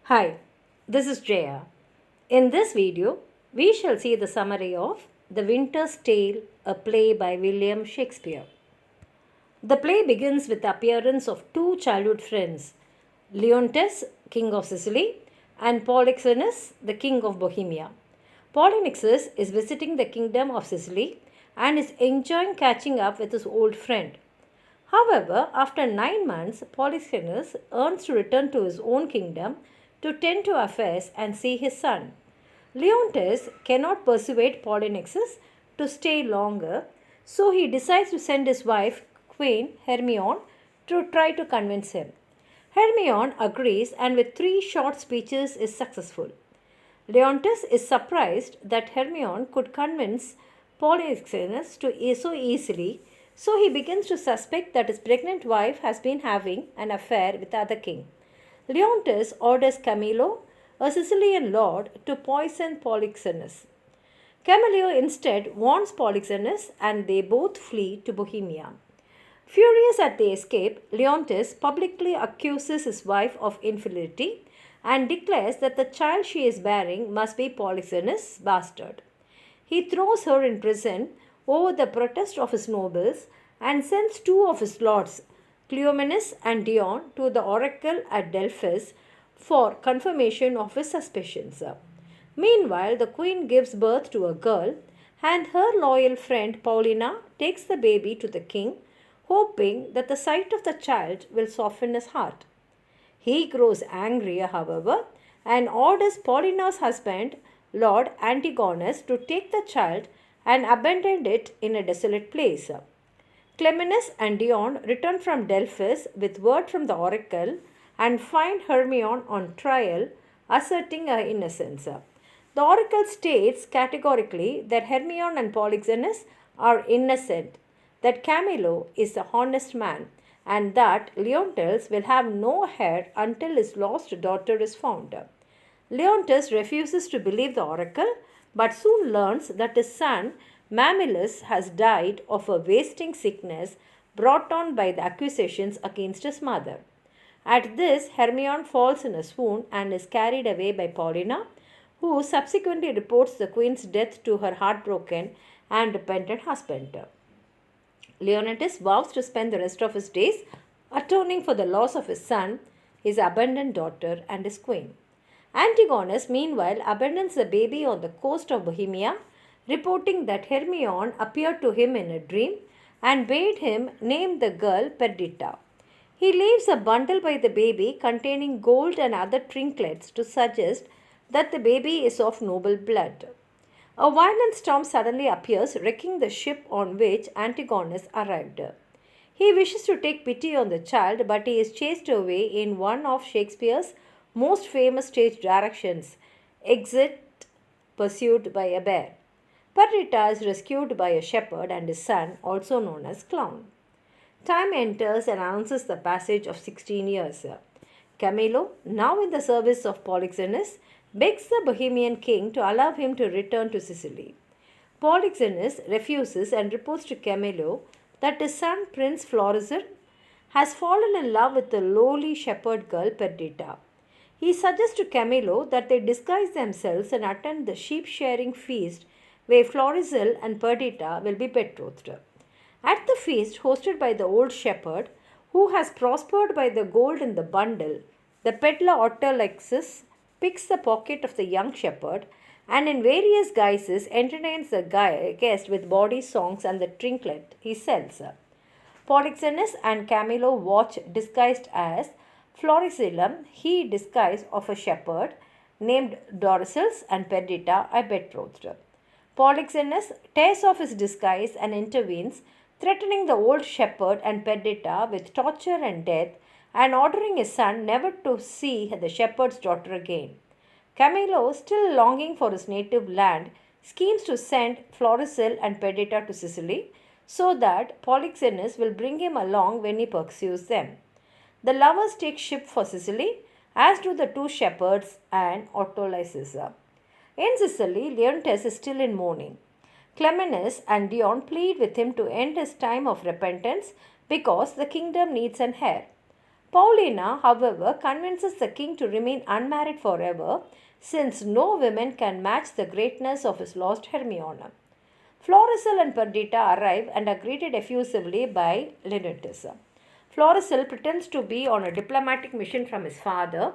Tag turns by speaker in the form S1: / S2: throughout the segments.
S1: Hi, this is Jaya. In this video, we shall see the summary of The Winter's Tale, a play by William Shakespeare. The play begins with the appearance of two childhood friends, Leontes, king of Sicily, and Polixenus, the king of Bohemia. Polynixes is visiting the kingdom of Sicily and is enjoying catching up with his old friend. However, after 9 months, Polixenus earns to return to his own kingdom to tend to affairs and see his son. Leontes cannot persuade Polynixes to stay longer, so he decides to send his wife, Queen Hermione, to try to convince him. Hermione agrees and with three short speeches is successful. Leontes is surprised that Hermione could convince Polixenus so easily, so he begins to suspect that his pregnant wife has been having an affair with the other king. Leontes orders Camillo, a Sicilian lord, to poison Polixenus. Camillo instead warns Polixenus and they both flee to Bohemia. Furious at the escape, Leontes publicly accuses his wife of infidelity and declares that the child she is bearing must be Polixenus' bastard. He throws her in prison over the protest of his nobles and sends two of his lords, Cleomenes and Dion, to the oracle at Delphos for confirmation of his suspicions. Meanwhile, the queen gives birth to a girl, and her loyal friend Paulina takes the baby to the king, hoping that the sight of the child will soften his heart. He grows angry, however, and orders Paulina's husband, Lord Antigonus, to take the child and abandon it in a desolate place. Cleomenes and Dion return from Delphos with word from the oracle and find Hermione on trial, asserting her innocence. The oracle states categorically that Hermione and Polixenus are innocent, that Camillo is a honest man, and that Leontes will have no heir until his lost daughter is found. Leontes refuses to believe the oracle, but soon learns that his son Mamillus has died of a wasting sickness brought on by the accusations against his mother. At this, Hermione falls in a swoon and is carried away by Paulina, who subsequently reports the queen's death to her heartbroken and repentant husband. Leontes vows to spend the rest of his days atoning for the loss of his son, his abandoned daughter, and his queen. Antigonus, meanwhile, abandons the baby on the coast of Bohemia, reporting that Hermione appeared to him in a dream and bade him name the girl Perdita. He leaves a bundle by the baby containing gold and other trinkets to suggest that the baby is of noble blood. A violent storm suddenly appears, wrecking the ship on which Antigonus arrived. He wishes to take pity on the child, but he is chased away in one of Shakespeare's most famous stage directions, Exit, pursued by a bear. Perdita is rescued by a shepherd and his son, also known as Clown. Time enters and announces the passage of 16 years. Camillo, now in the service of Polixenus, begs the Bohemian king to allow him to return to Sicily. Polixenus refuses and reports to Camillo that his son Prince Florizel has fallen in love with the lowly shepherd girl Perdita. He suggests to Camillo that they disguise themselves and attend the sheep-sharing feast where Florizel and Perdita will be betrothed. At the feast hosted by the old shepherd, who has prospered by the gold in the bundle, the peddler Autolycus picks the pocket of the young shepherd and in various guises entertains the guest with bawdy songs and the trinket he sells. Polixenus and Camillo watch disguised as Florizelum, he disguised of a shepherd named Doricles, and Perdita are betrothed. Polixenus tears off his disguise and intervenes, threatening the old shepherd and Perdita with torture and death and ordering his son never to see the shepherd's daughter again. Camillo, still longing for his native land, schemes to send Florizel and Perdita to Sicily so that Polixenus will bring him along when he pursues them. The lovers take ship for Sicily, as do the two shepherds and Autolycus. In Sicily, Leontes is still in mourning. Cleomenes and Dion plead with him to end his time of repentance because the kingdom needs an heir. Paulina, however, convinces the king to remain unmarried forever, since no woman can match the greatness of his lost Hermione. Florizel and Perdita arrive and are greeted effusively by Leontes. Florizel pretends to be on a diplomatic mission from his father,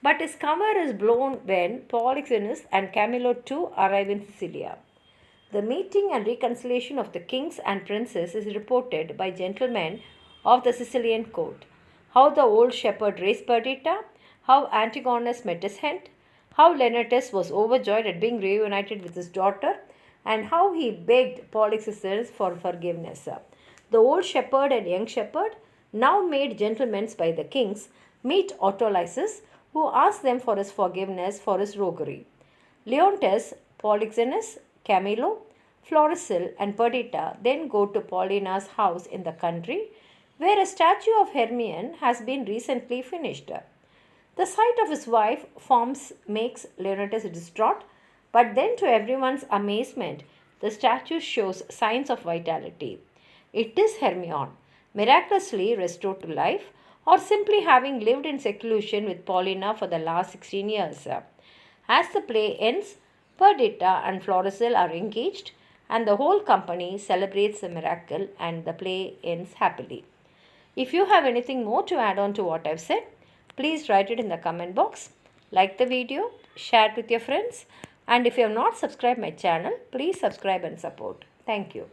S1: but his cover is blown when Polixenes and Camillo too arrive in Sicilia. The meeting and reconciliation of the kings and princes is reported by gentlemen of the Sicilian court. How the old shepherd raised Perdita, how Antigonus met his end, how Leontes was overjoyed at being reunited with his daughter, and how he begged Polixenes for forgiveness. The old shepherd and young shepherd, now made gentlemen by the kings, meet Autolycus, who asks them for his forgiveness for his roguery. Leontes, Polixenes, Camillo, Florizel, and Perdita then go to Paulina's house in the country, where a statue of Hermione has been recently finished. The sight of his wife makes Leontes distraught, but then to everyone's amazement, the statue shows signs of vitality. It is Hermione, miraculously restored to life, or simply having lived in seclusion with Paulina for the last 16 years. As the play ends, Perdita and Florizel are engaged, and the whole company celebrates the miracle, and the play ends happily. If you have anything more to add on to what I've said, please write it in the comment box. Like the video, share it with your friends, and if you have not subscribed my channel, please subscribe and support. Thank you.